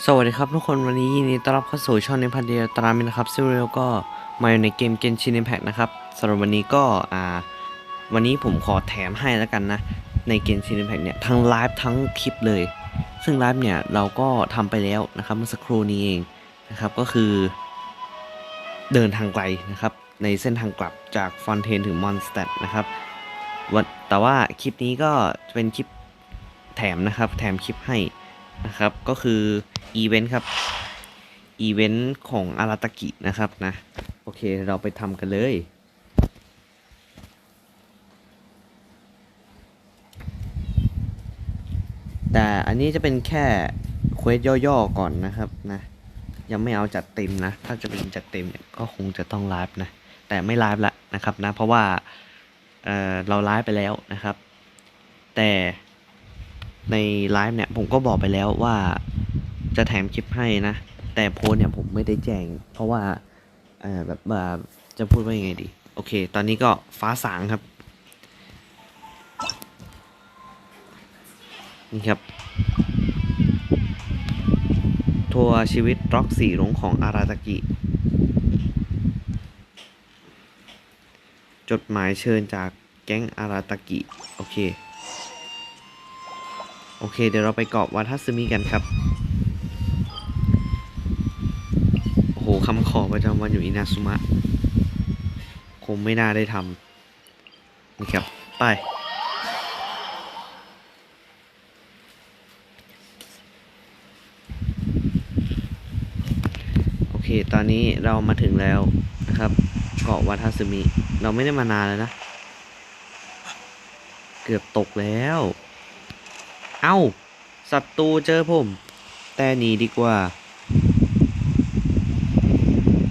สวัสดีครับทุกคนวันนี้ยินดีต้อนรับเข้าสู่ช่องในพันเดียตรามินนะครับซึ่งเราก็มาอยู่ในเกม Genshin Impact นะครับสำหรับวันนี้ก็วันนี้ผมขอแถมให้แล้วกันนะใน Genshin Impact เนี่ยทั้งไลฟ์ทั้งคลิปเลยซึ่งไลฟ์เนี่ยเราก็ทำไปแล้วนะครับเมื่อสักครู่นี้เองนะครับก็คือเดินทางไกลนะครับในเส้นทางกลับจากฟอนเทนถึงมอนสเตดนะครับแต่ว่าคลิปนี้ก็เป็นคลิปแถมนะครับแถมคลิปให้นะครับก็คืออีเวนต์ครับอีเวนต์ของอาราตากินะครับนะโอเคเราไปทำกันเลยแต่อันนี้จะเป็นแค่เควสย่อๆก่อนนะครับนะยังไม่เอาจัดเต็มนะถ้าจะเป็นจัดเต็มเนี่ยก็คงจะต้องไลฟ์นะแต่ไม่ไลฟ์ละนะครับนะเพราะว่าเราไลฟ์ไปแล้วนะครับแต่ในไลฟ์เนี่ยผมก็บอกไปแล้วว่าจะแถมคลิปให้นะแต่โพสเนี่ยผมไม่ได้แจ้งเพราะว่าแบบจะพูดว่ายังไงดีโอเคตอนนี้ก็ฟ้าสางครับนี่ครับทัวร์ชีวิตร็อก4หลงของอาราตากิจดหมายเชิญจากแก๊งอาราตากิโอเคเดี๋ยวเราไปเกาะวาทัสึมิกันครับโอ้โหคำขอประจำวันอยู่อินาซุมะคงไม่น่าได้ทำนี่ครับไปโอเคตอนนี้เรามาถึงแล้วนะครับเกาะวาทัสึมิเราไม่ได้มานานแล้วนะเกือบตกแล้วเอ้าศัตรูเจอผมแต่หนีดีกว่า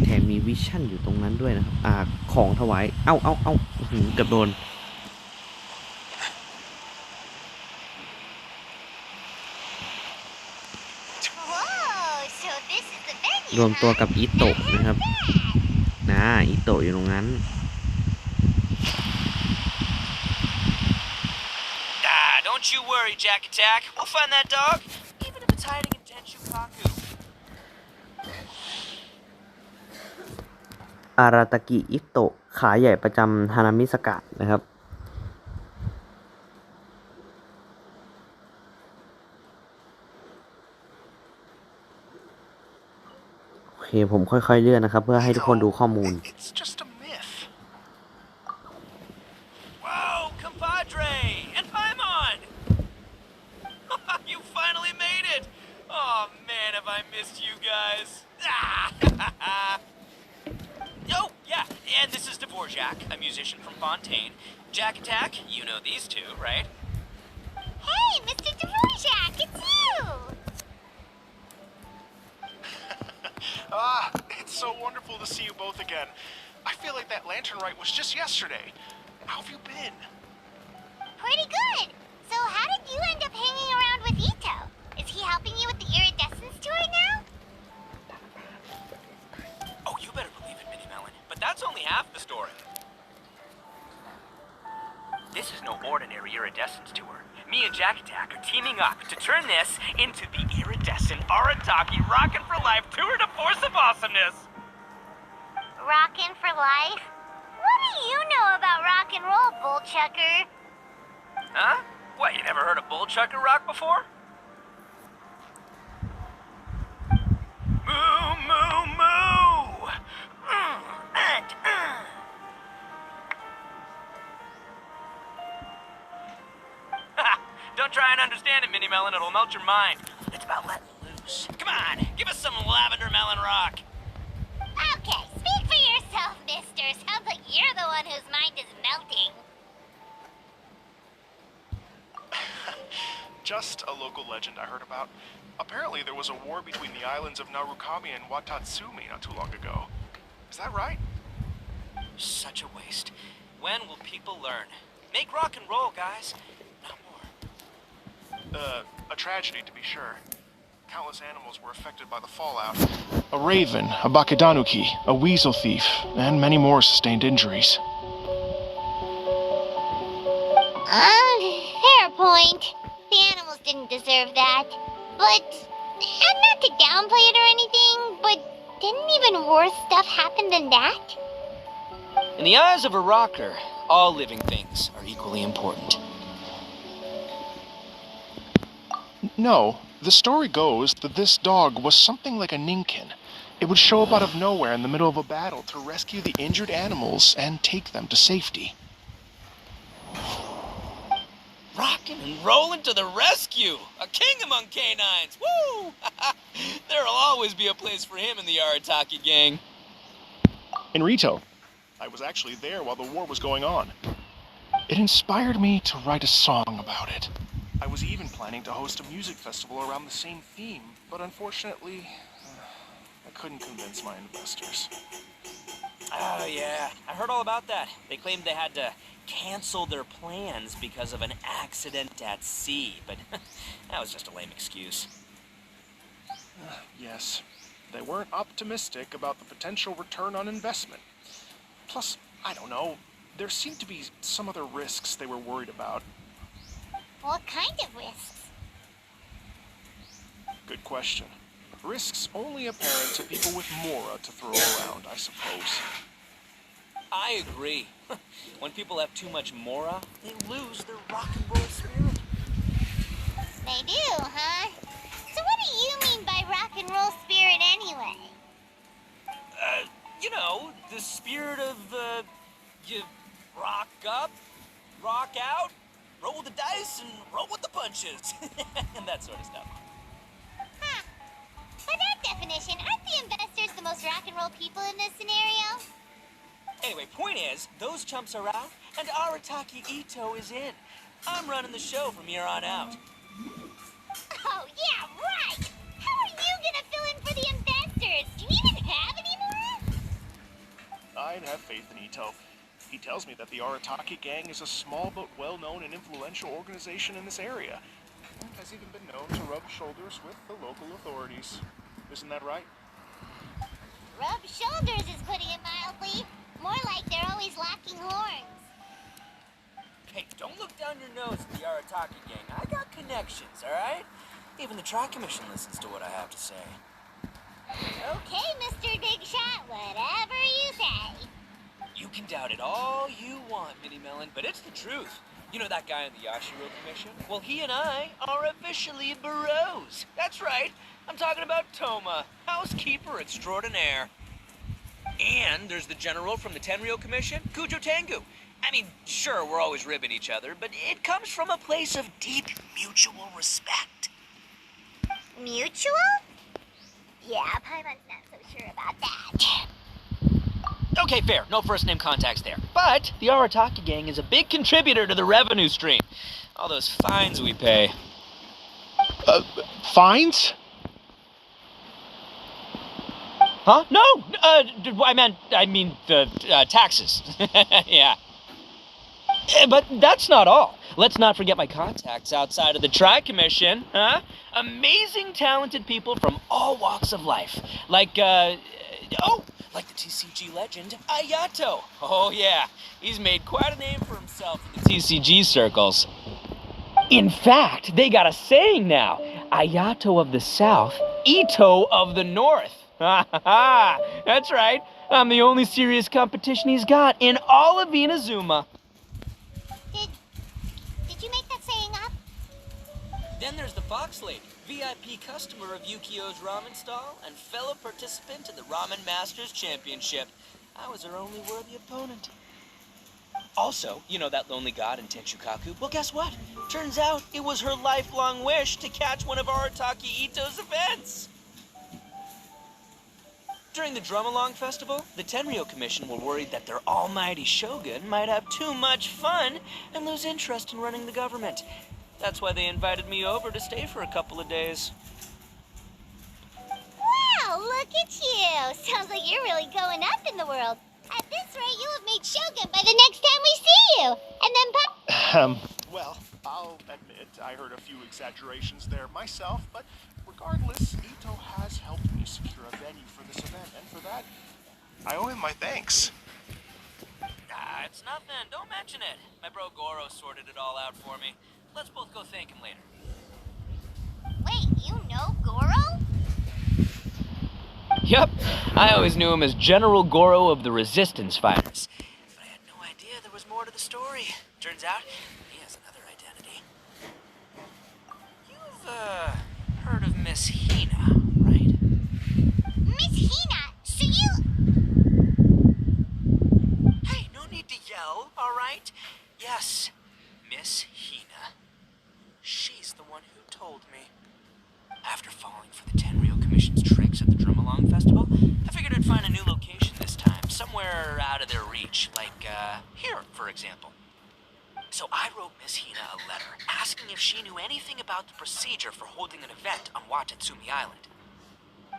แถมมีวิชั่นอยู่ตรงนั้นด้วยนะครับของถวายเอ้าเกือบโดนรวมตัวกับอิโตะนะครับอิโตะอยู่ตรงนั้นDon't you worry, Jack Attack. We'll find that dog, even if it's hiding in Tenshukaku. อาราตากิอิโตะขาใหญ่ประจำฮานามิสกะนะครับโอเคผมค่อยๆเลื่อนนะครับเพื่อให้ทุกคนดูข้อมูล Whoa, compadre! And Paimon! You finally made it! Oh man, have I missed you guys. Oh, yeah, and this is Dvorak, a musician from Fontaine. Jack Attack, you know these two, right? Hey, Mr. Dvorak, it's you! It's so wonderful to see you both again. I feel like that lantern rite was just yesterday. How have you been? Pretty good. So how did you end up hanging around with Ito? Is he helping you with the iridescence tour now? Oh, you better believe it, Minnie Melon. But that's only half the story. This is no ordinary iridescence tour. Me and Jack Attack are teaming up to turn this into the iridescent Arataki Rockin' for Life Tour de Force of Awesomeness. Rockin' for life? What do you know about rock and roll, bullchucker? Huh? What, you never heard a bullchucker rock before? Moo, moo, moo! Don't try and understand it, Minnie Melon. It'll melt your mind. It's about letting loose. Come on, give us some lavender melon rock. Okay, speak for yourself, mister. Sounds like you're the one whose mind is melting. Just a local legend I heard about. Apparently there was a war between the islands of Narukami and Watatsumi not too long ago. Is that right? Such a waste. When will people learn? Make rock and roll, guys. Not more. A tragedy to be sure. Countless animals were affected by the fallout. A raven, a bakedanuki, a weasel thief, and many more sustained injuries. Fair point. The animals didn't deserve that. But And not to downplay it or anything, but didn't even worse stuff happen than that? In the eyes of a rocker, all living things are equally important. No, the story goes that this dog was something like a ninkin. It would show up out of nowhere in the middle of a battle to rescue the injured animals and take them to safety. Rockin' and rollin' to the rescue! A king among canines! Woo! There'll always be a place for him in the Arataki gang. In Rito, I was actually there while the war was going on. It inspired me to write a song about it. I was even planning to host a music festival around the same theme, but unfortunately, I couldn't convince my investors. Oh, yeah. I heard all about that. They claimed they had to cancel their plans because of an accident at sea, but that was just a lame excuse. Yes, they weren't optimistic about the potential return on investment. Plus, I don't know, there seemed to be some other risks they were worried about. What kind of risks? Good question. Risks only apparent to people with mora to throw around, I suppose. I agree. When people have too much mora, they lose their rock and roll spirit. They do, huh? So what do you mean by rock and roll spirit anyway? You know, the spirit of, you rock up, rock out, roll the dice, and roll with the punches. And that sort of stuff. Huh. By that definition, aren't the investors the most rock and roll people in this scenario? Anyway, point is, those chumps are out, and Arataki Ito is in. I'm running the show from here on out. Oh, yeah, right! How are you gonna fill in for the investors? Do you even have any more? I'd have faith in Ito. He tells me that the Arataki gang is a small but well-known and influential organization in this area, and has even been known to rub shoulders with the local authorities. Isn't that right? Rub shoulders is putting it mildly. More like they're always locking horns. Hey, don't look down your nose at the Arataki gang. I got connections, alright? Even the Tri Commission listens to what I have to say. Okay, Mr. Big Shot, whatever you say. You can doubt it all you want, Minnie Melon, but it's the truth. You know that guy in the Yashiro Commission? Well, he and I are officially bros. That's right. I'm talking about Toma, housekeeper extraordinaire. And there's the general from the Tenryo Commission, Kujo Tengu. I mean, sure, we're always ribbing each other, but it comes from a place of deep mutual respect. Mutual? Yeah, Paimon's not so sure about that. Okay, fair. No first-name contacts there. But the Arataki gang is a big contributor to the revenue stream. All those fines we pay. Fines? Huh? No! I mean the taxes. Yeah. But that's not all. Let's not forget my contacts outside of the Tri-Commission, huh? Amazing, talented people from all walks of life. Like the TCG legend, Ayato. Oh yeah, he's made quite a name for himself in the TCG circles. In fact, they got a saying now. Ayato of the South, Ito of the North. Ha ha ha! That's right. I'm the only serious competition he's got in all of Inazuma. Did you make that saying up? Then there's the Fox Lady, VIP customer of Yukio's ramen stall and fellow participant in the Ramen Masters Championship. I was her only worthy opponent. Also, you know that lonely god in Tenshukaku? Well, guess what? Turns out it was her lifelong wish to catch one of Arataki Ito's events. During the Drum-Along Festival, the Tenryo Commission were worried that their almighty shogun might have too much fun and lose interest in running the government. That's why they invited me over to stay for a couple of days. Wow, look at you! Sounds like you're really going up in the world. At this rate, you'll have made shogun by the next time we see you. And then Well, I'll admit I heard a few exaggerations there myself, but regardless, Ito has helped me secure a venue for this event, and for that, I owe him my thanks. Ah, it's nothing. Don't mention it. My bro Goro sorted it all out for me. Let's both go thank him later. Wait, you know Goro? Yep, I always knew him as General Goro of the Resistance Fighters. But I had no idea there was more to the story. Turns out, he has another identity. You've, heard of Miss Hina, right? Miss Hina, so you... Hey, no need to yell, alright? Yes, Miss Hina. She's the one who told me. After falling for the Tenryou Commission's tricks at the Drum-Along Festival, I figured I'd find a new location this time, somewhere out of their reach, like, here, for example. So I wrote Miss Hina a letter, asking if she knew anything about the procedure for holding an event on Watatsumi Island.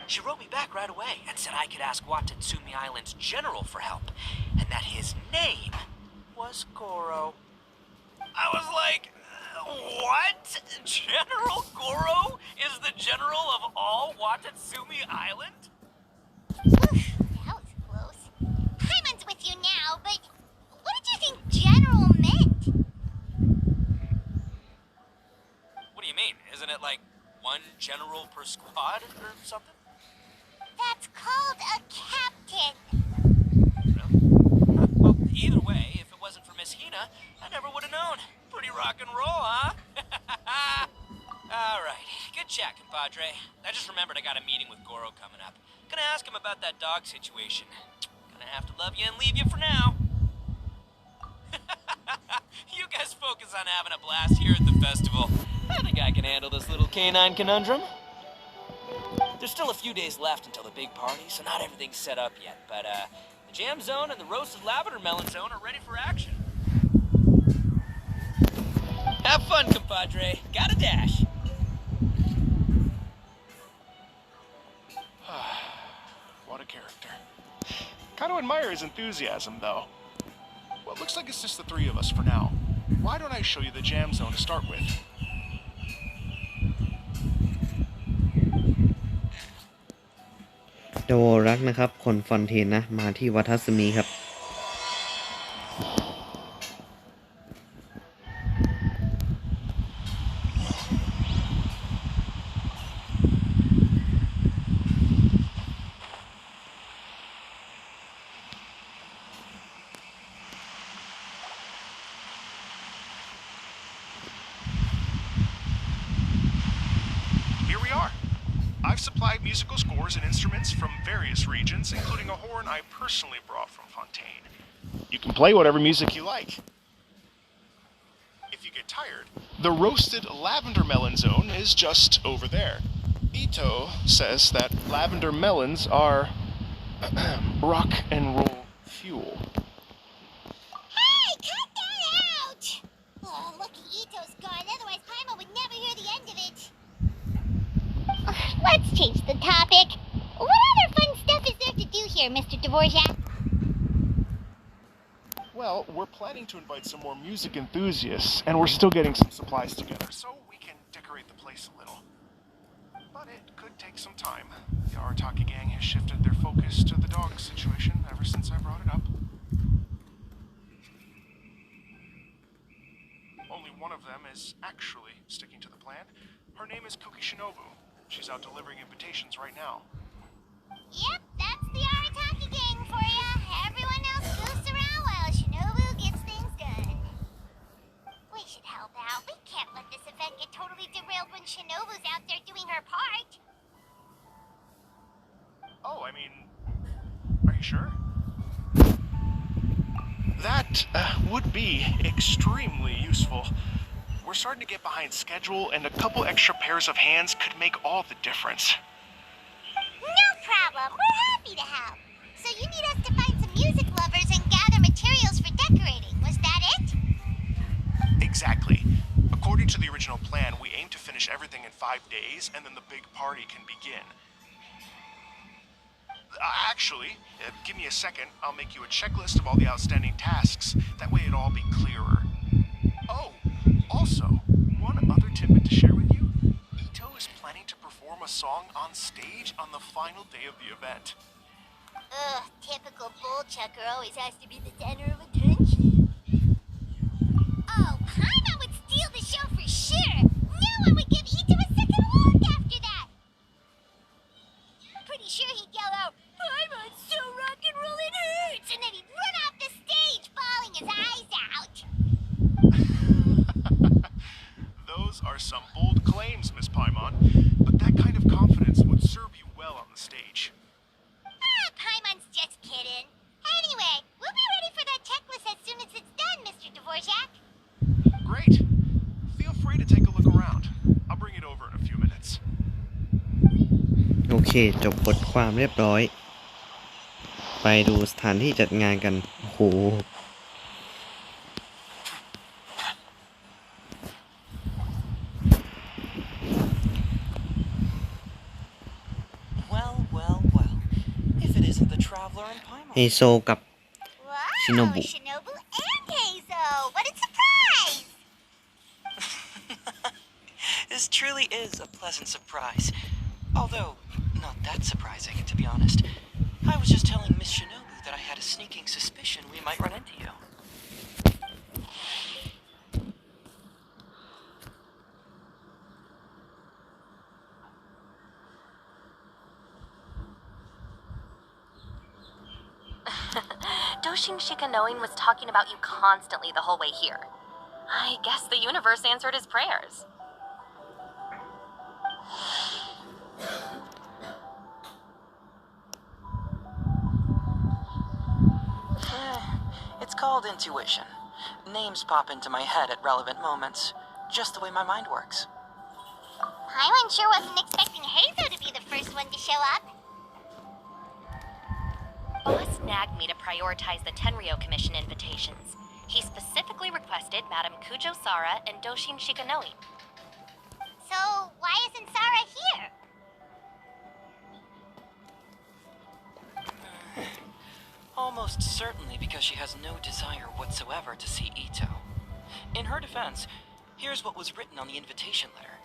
She wrote me back right away and said I could ask Watatsumi Island's general for help, and that his name was Goro. I was like, what? General Goro is the general of all Watatsumi Island? Oof, that was close. Paimon's with you now, but what did you think general meant? What do you mean? Isn't it like one general per squad or something? That's called a captain. Really? Well, either way, if it wasn't for Miss Hina, I never would have known. Pretty rock and roll, huh? Alright, good chat, compadre. I just remembered I got a meeting with Goro coming up. Gonna ask him about that dog situation. Gonna have to love you and leave you for now. You guys focus on having a blast here at the festival. I think I can handle this little canine conundrum. There's still a few days left until the big party, so not everything's set up yet, but the jam zone and the roasted lavender melon zone are ready for action. Have fun, compadre. Got a dash. What a character. Kind of admire his enthusiasm, though. Well, it looks like it's just the three of us for now. Why don't I show you the jam zone to start with? โดรักนะครับคนฟอนเทนนะมาที่วัทัสมีครับ Here we are. I've supplied musical scores and instruments from various regions, including a horn I personally brought from Fontaine. You can play whatever music you like. If you get tired, the roasted lavender melon zone is just over there. Ito says that lavender melons are rock and roll fuel. Hey, cut that out! Oh, lucky Ito's gone, otherwise Paimon would never hear the end of it. Let's change the topic. What other fun stuff is there to do here, Mr. Dvorak? Well, we're planning to invite some more music enthusiasts, and we're still getting some supplies together, so we can decorate the place a little. But it could take some time. The Arataki gang has shifted their focus to the dog situation ever since I brought it up. Only one of them is actually sticking to the plan. Her name is Koki Shinobu. She's out delivering invitations right now. Yep, that's the Arataki gang for ya. Everyone else goofs around while Shinobu gets things done. We should help out. We can't let this event get totally derailed when Shinobu's out there doing her part. Oh, I mean, are you sure? That would be extremely useful. We're starting to get behind schedule, and a couple extra pairs of hands could make all the difference. No problem. We're happy to help. So you need us to find some music lovers and gather materials for decorating. Was that it? Exactly. According to the original plan, we aim to finish everything in 5 days, and then the big party can begin. Actually, give me a second. I'll make you a checklist of all the outstanding tasks. That way it'll all be clearer. Oh, also, one other tidbit to share with you. Ito is planning to perform a song on stage on the final day of the event. Ugh, typical bullchucker always has to be the center of attention. Oh, Paimon would steal the show for sure. No one would give Ito a second look after that. Pretty sure he'd yell out, claims, Miss Paimon, but that kind of confidence would serve you well on the stage. Paimon's just kidding. Anyway, we'll be ready for that checklist as soon as it's done, Mr. Dvorak. Great. Feel free to take a look around. I'll bring it over in a few minutes. โอเคจบบทความเรียบร้อย ไปดูสถานที่จัดงานกันโอ้โห Well, well, well. If it isn't the traveler and เฮ Paimon. โซกับ Wow, Shinobu. Shinobu and Heizo. What a surprise! This truly is a pleasant surprise. Although, not that surprising, to be honest. I was just telling Miss Shinobu that I had a sneaking suspicion we might run into you. Doshin Shikanoin was talking about you constantly the whole way here. I guess the universe answered his prayers. It's called intuition. Names pop into my head at relevant moments, just the way my mind works. Paimon sure wasn't expecting Heizo to be the first one to show up. Boss nagged me to prioritize the Tenryo Commission invitations. He specifically requested Madame Kujo Sara and Doshin Shikanoin. So, why isn't Sara here? Almost certainly because she has no desire whatsoever to see Ito. In her defense, here's what was written on the invitation letter.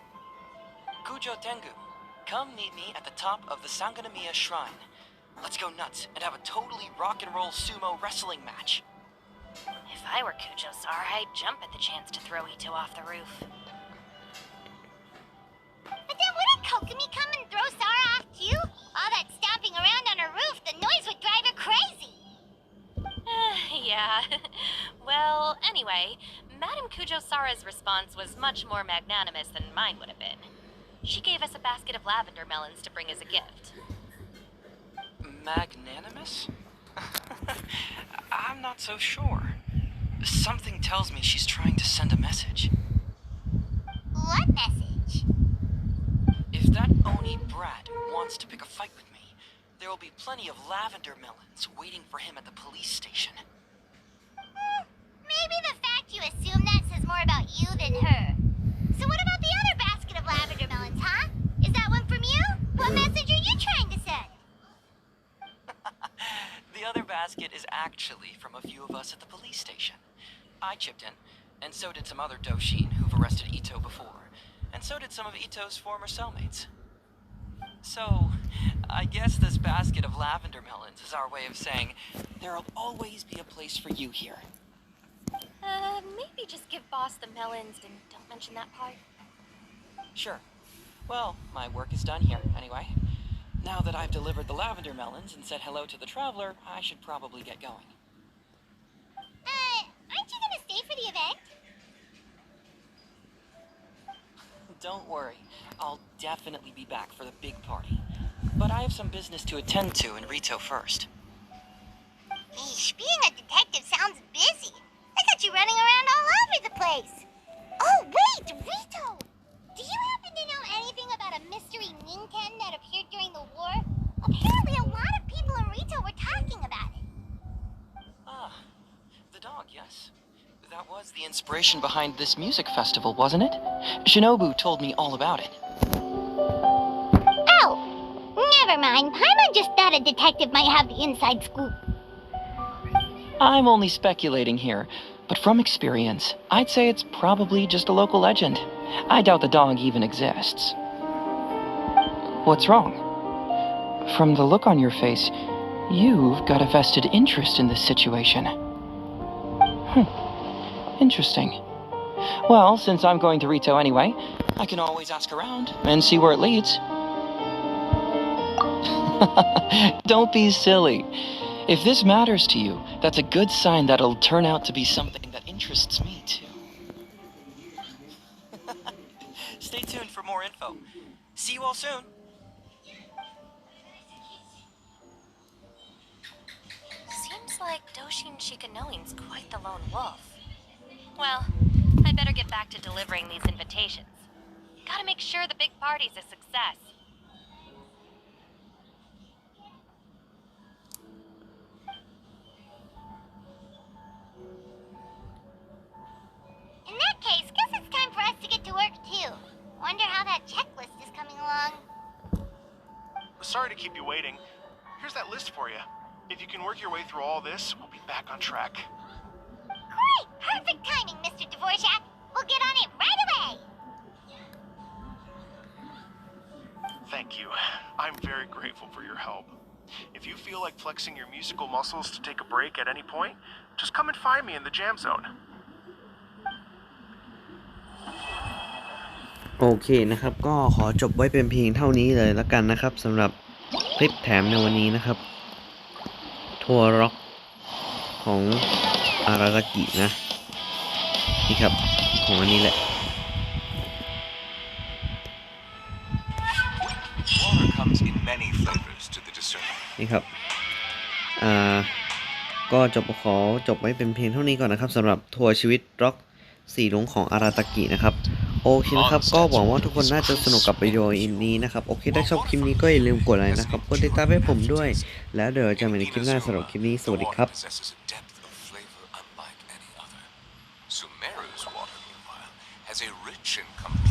Kujo Tengu, come meet me at the top of the Sanganamiya Shrine. Let's go nuts and have a totally rock and roll sumo wrestling match. If I were Kujo Sara, I'd jump at the chance to throw Ito off the roof. But then wouldn't Kokumi come and throw Sara off too? All that stomping around on her roof, the noise would drive her crazy. Yeah. Well, anyway, Madame Kujo Sara's response was much more magnanimous than mine would have been. She gave us a basket of lavender melons to bring as a gift. Magnanimous? I'm not so sure. Something tells me she's trying to send a message. What message? If that Oni brat wants to pick a fight with me, there will be plenty of lavender melons waiting for him at the police station. Maybe the fact you assume that says more about you than her. So what about the other basket of lavender melons, huh? Is that one from you? What message are you trying to send? The other basket is actually from a few of us at the police station. I chipped in, and so did some other Doshin who've arrested Ito before, and so did some of Ito's former cellmates. So, I guess this basket of lavender melons is our way of saying, there'll always be a place for you here. Maybe just give Boss the melons and don't mention that part. Sure. Well, my work is done here, anyway. Now that I've delivered the lavender melons and said hello to the traveler, I should probably get going. Aren't you gonna stay for the event? Don't worry, I'll definitely be back for the big party. But I have some business to attend to in Rito first. Eesh, being a detective sounds busy. I got you running around all over the place. Oh, wait, Rito! Do you happen to know anything about a mystery Ninten that appeared during the war? Apparently a lot of people in Rito were talking about it. Ah, the dog, yes. That was the inspiration behind this music festival, wasn't it? Shinobu told me all about it. Oh, never mind. Paimon just thought a detective might have the inside scoop. I'm only speculating here, but from experience, I'd say it's probably just a local legend. I doubt the dog even exists. What's wrong? From the look on your face, you've got a vested interest in this situation. Interesting. Well, since I'm going to Rito anyway, I can always ask around and see where it leads. Don't be silly. If this matters to you, that's a good sign that it'll turn out to be something that interests me too. Stay tuned for more more info. See you all soon. Seems like Doshin Shikanoin's quite the lone wolf. Well, I'd better get back to delivering these invitations. Gotta make sure the big party's a success. In that case, guess it's time for us to get to work too. Wonder how that checklist is coming along. Sorry to keep you waiting. Here's that list for you. If you can work your way through all this, we'll be back on track. Great! Perfect timing, Mr. Dvorak. We'll get on it right away! Thank you. I'm very grateful for your help. If you feel like flexing your musical muscles to take a break at any point, just come and find me in the jam zone. โอเคนะครับก็ขอจบไว้เป็นเพียงเท่านี้เลยแล้วกันนะครับสำหรับคลิปแถมในวันนี้นะครับทัวร์ร็อกของอาราตากินะนี่ครับของอันนี้แหละ Water comes in many flavors to the discerning. นี่ครับก็ขอจบไว้เป็นเพียงเท่านี้ก่อนนะครับสำหรับทัวร์ชีวิตร็อกสีลุงของอาราตากินะครับโอเคนะครับก็หวังว่าทุกคนน่าจะสนุกกับวิดีโอนี้นะครับโอเคถ้าชอบคลิปนี้ก็อย่าลืมกดไลค์นะครับกดติดตามให้ผมด้วยแล้วเดี๋ยวเจอกันในคลิปหน้าสำหรับคลิปนี้สวัสดีครับ Possesses a depth of flavor unlike any other. Sumeru's water, meanwhile, has a rich and complex